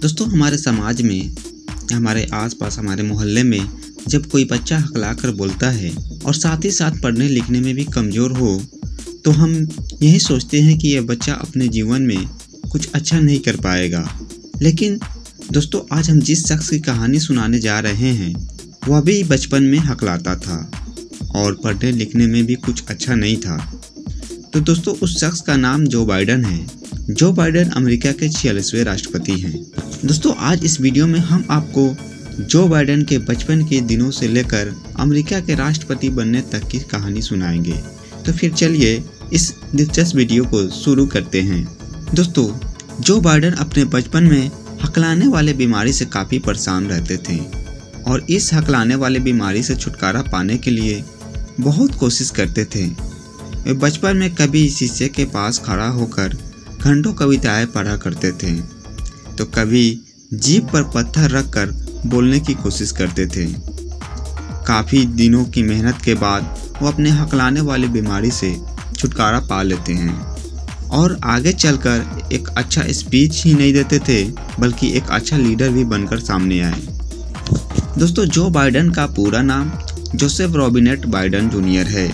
दोस्तों, हमारे समाज में, हमारे आसपास, हमारे मोहल्ले में जब कोई बच्चा हकला कर बोलता है और साथ ही साथ पढ़ने लिखने में भी कमज़ोर हो, तो हम यही सोचते हैं कि यह बच्चा अपने जीवन में कुछ अच्छा नहीं कर पाएगा। लेकिन दोस्तों, आज हम जिस शख्स की कहानी सुनाने जा रहे हैं वह भी बचपन में हकलाता था और पढ़ने लिखने में भी कुछ अच्छा नहीं था। तो दोस्तों, उस शख्स का नाम जो बाइडेन है। जो बाइडेन अमेरिका के 46वें राष्ट्रपति हैं। दोस्तों, आज इस वीडियो में हम आपको जो बाइडेन के बचपन के दिनों से लेकर अमेरिका के राष्ट्रपति बनने तक की कहानी सुनाएंगे। तो फिर चलिए इस दिलचस्प वीडियो को शुरू करते हैं। दोस्तों, जो बाइडेन अपने बचपन में हकलाने वाले बीमारी से काफ़ी परेशान रहते थे और इस हकलाने वाले बीमारी से छुटकारा पाने के लिए बहुत कोशिश करते थे। वे बचपन में कभी शीशे के पास खड़ा होकर घंटों कविताएं पढ़ा करते थे, तो कभी जीभ पर पत्थर रखकर बोलने की कोशिश करते थे। काफ़ी दिनों की मेहनत के बाद वो अपने हकलाने वाली बीमारी से छुटकारा पा लेते हैं और आगे चलकर एक अच्छा स्पीच ही नहीं देते थे, बल्कि एक अच्छा लीडर भी बनकर सामने आए। दोस्तों, जो बाइडेन का पूरा नाम जोसेफ रॉबिनेट बाइडेन जूनियर है।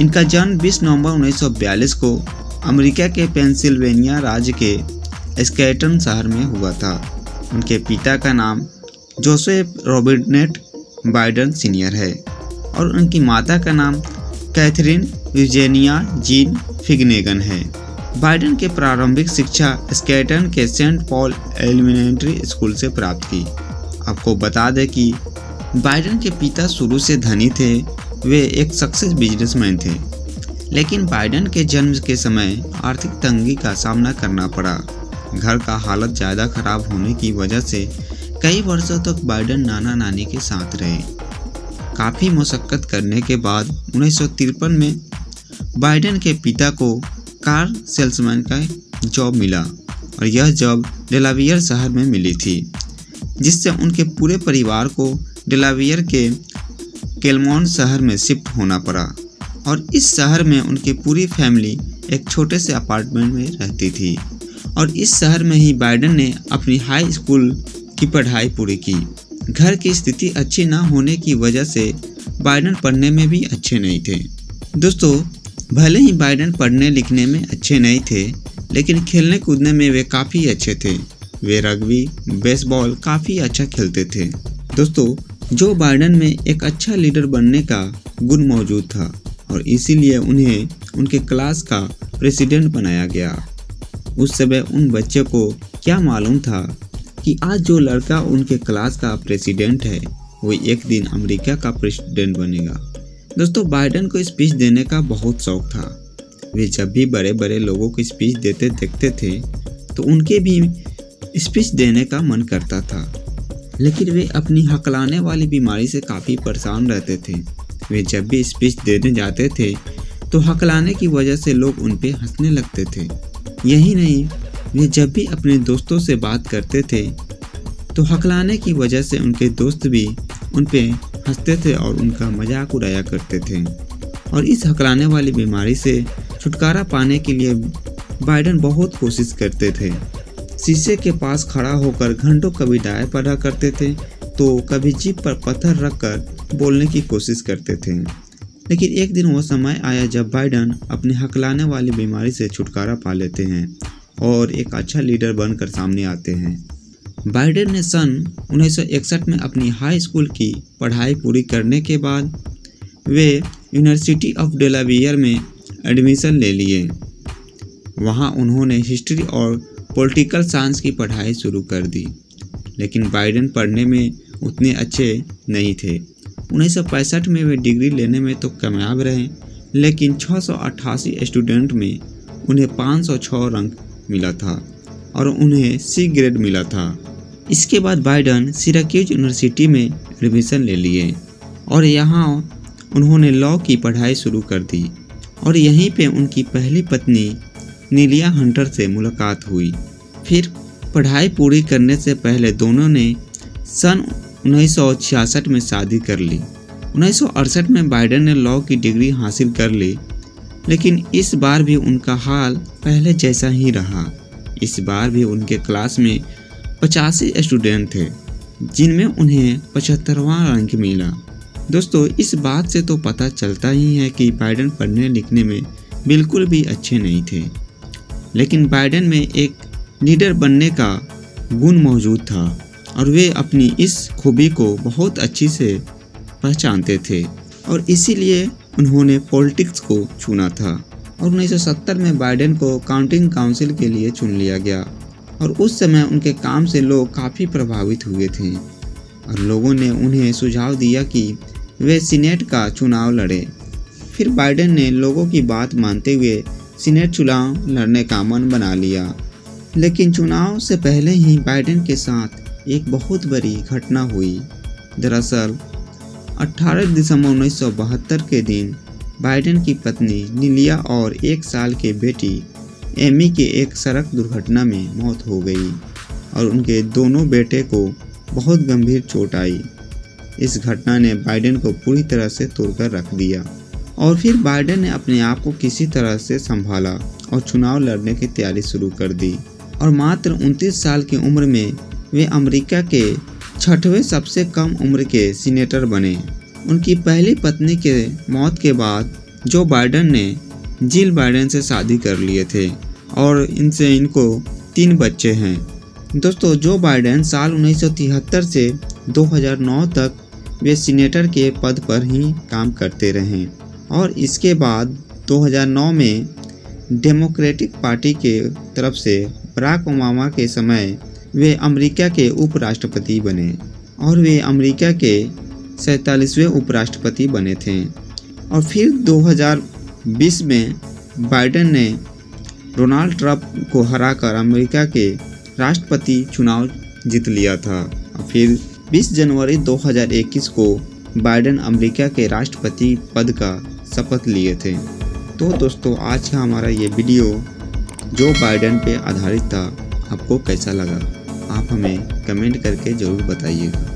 इनका जन्म 20 नवंबर 1942 को अमेरिका के पेंसिल्वेनिया राज्य के स्कैटन शहर में हुआ था। उनके पिता का नाम जोसेफ रॉबिनेट बाइडेन सीनियर है और उनकी माता का नाम कैथरीन यूजेनिया जीन फिगनेगन है। बाइडेन के प्रारंभिक शिक्षा स्कैटन के सेंट पॉल एलिमेंट्री स्कूल से प्राप्त की। आपको बता दें कि बाइडेन के पिता शुरू से धनी थे। वे एक सक्सेस बिजनेसमैन थे, लेकिन बाइडेन के जन्म के समय आर्थिक तंगी का सामना करना पड़ा। घर का हालत ज़्यादा खराब होने की वजह से कई वर्षों तक बाइडेन नाना नानी के साथ रहे। काफ़ी मशक्क़त करने के बाद 1953 में बाइडेन के पिता को कार सेल्समैन का जॉब मिला और यह जॉब डेलावेयर शहर में मिली थी, जिससे उनके पूरे परिवार को डेलावेयर के क्लेमोंट शहर में शिफ्ट होना पड़ा और इस शहर में उनकी पूरी फैमिली एक छोटे से अपार्टमेंट में रहती थी। और इस शहर में ही बाइडेन ने अपनी हाई स्कूल की पढ़ाई पूरी की। घर की स्थिति अच्छी ना होने की वजह से बाइडेन पढ़ने में भी अच्छे नहीं थे। दोस्तों, भले ही बाइडेन पढ़ने लिखने में अच्छे नहीं थे, लेकिन खेलने कूदने में वे काफ़ी अच्छे थे। वे रग्बी, बेसबॉल काफ़ी अच्छा खेलते थे। दोस्तों, जो बाइडेन में एक अच्छा लीडर बनने का गुण मौजूद था और इसीलिए उन्हें उनके क्लास का प्रेसिडेंट बनाया गया। उस समय उन बच्चे को क्या मालूम था कि आज जो लड़का उनके क्लास का प्रेसिडेंट है वो एक दिन अमेरिका का प्रेसिडेंट बनेगा। दोस्तों, बाइडेन को स्पीच देने का बहुत शौक था। वे जब भी बड़े बड़े लोगों को स्पीच देते देखते थे तो उनके भी स्पीच देने का मन करता था, लेकिन वे अपनी हकलाने वाली बीमारी से काफ़ी परेशान रहते थे। वे जब भी स्पीच देने जाते थे तो हकलाने की वजह से लोग उन पे हंसने लगते थे। यही नहीं, वे जब भी अपने दोस्तों से बात करते थे तो हकलाने की वजह से उनके दोस्त भी उन पे हंसते थे और उनका मजाक उड़ाया करते थे। और इस हकलाने वाली बीमारी से छुटकारा पाने के लिए बाइडेन बहुत कोशिश करते थे। शीशे के पास खड़ा होकर घंटों कविताएं पढ़ा करते थे, तो कभी जीभ पर पत्थर रखकर बोलने की कोशिश करते थे। लेकिन एक दिन वो समय आया जब बाइडेन अपने हकलाने वाली बीमारी से छुटकारा पा लेते हैं और एक अच्छा लीडर बनकर सामने आते हैं। बाइडेन ने सन 1961 में अपनी हाई स्कूल की पढ़ाई पूरी करने के बाद वे यूनिवर्सिटी ऑफ डेलावेयर में एडमिशन ले लिए। वहाँ उन्होंने हिस्ट्री और पॉलिटिकल साइंस की पढ़ाई शुरू कर दी, लेकिन बाइडेन पढ़ने में उतने अच्छे नहीं थे। 1965 में वे डिग्री लेने में तो कामयाब रहे, लेकिन 688 स्टूडेंट में उन्हें 506 रैंक मिला था और उन्हें सी ग्रेड मिला था। इसके बाद बाइडेन सिराक्यूज यूनिवर्सिटी में एडमिशन ले लिए और यहाँ उन्होंने लॉ की पढ़ाई शुरू कर दी और यहीं पे उनकी पहली पत्नी नीलिया हंटर से मुलाकात हुई। फिर पढ़ाई पूरी करने से पहले दोनों ने सन 1966 में शादी कर ली। 1968 में बाइडेन ने लॉ की डिग्री हासिल कर ली, लेकिन इस बार भी उनका हाल पहले जैसा ही रहा। इस बार भी उनके क्लास में 85 स्टूडेंट थे, जिनमें उन्हें 75वां रैंक मिला। दोस्तों, इस बात से तो पता चलता ही है कि बाइडेन पढ़ने लिखने में बिल्कुल भी अच्छे नहीं थे, लेकिन बाइडेन में एक लीडर बनने का गुण मौजूद था और वे अपनी इस खूबी को बहुत अच्छी से पहचानते थे और इसीलिए उन्होंने पॉलिटिक्स को चुना था। और 1970 में बाइडेन को काउंटिंग काउंसिल के लिए चुन लिया गया और उस समय उनके काम से लोग काफ़ी प्रभावित हुए थे और लोगों ने उन्हें सुझाव दिया कि वे सीनेट का चुनाव लड़े। फिर बाइडेन ने लोगों की बात मानते हुए सीनेट चुनाव लड़ने का मन बना लिया। लेकिन चुनाव से पहले ही बाइडेन के साथ एक बहुत बड़ी घटना हुई। दरअसल 18 दिसंबर 1972 के दिन बाइडेन की पत्नी नीलिया और 1 साल के बेटी एमी के एक सड़क दुर्घटना में मौत हो गई और उनके दोनों बेटे को बहुत गंभीर चोट आई। इस घटना ने बाइडेन को पूरी तरह से तोड़कर रख दिया और फिर बाइडेन ने अपने आप को किसी तरह से संभाला और चुनाव लड़ने की तैयारी शुरू कर दी और मात्र 29 साल की उम्र में वे अमेरिका के 6वें सबसे कम उम्र के सीनेटर बने। उनकी पहली पत्नी के मौत के बाद जो बाइडेन ने जिल बाइडेन से शादी कर लिए थे और इनको 3 बच्चे हैं। दोस्तों, जो बाइडेन साल 1973 से 2009 तक वे सीनेटर के पद पर ही काम करते रहे और इसके बाद 2009 में डेमोक्रेटिक पार्टी के तरफ से बराक ओबामा के समय वे अमेरिका के उपराष्ट्रपति बने और वे अमेरिका के 47वें उपराष्ट्रपति बने थे। और फिर 2020 में बाइडेन ने डोनाल्ड ट्रंप को हराकर अमेरिका के राष्ट्रपति चुनाव जीत लिया था और फिर 20 जनवरी 2021 को बाइडेन अमेरिका के राष्ट्रपति पद का शपथ लिए थे। तो दोस्तों, आज का हमारा ये वीडियो जो बाइडेन पे आधारित था, आपको कैसा लगा? आप हमें कमेंट करके ज़रूर बताइएगा।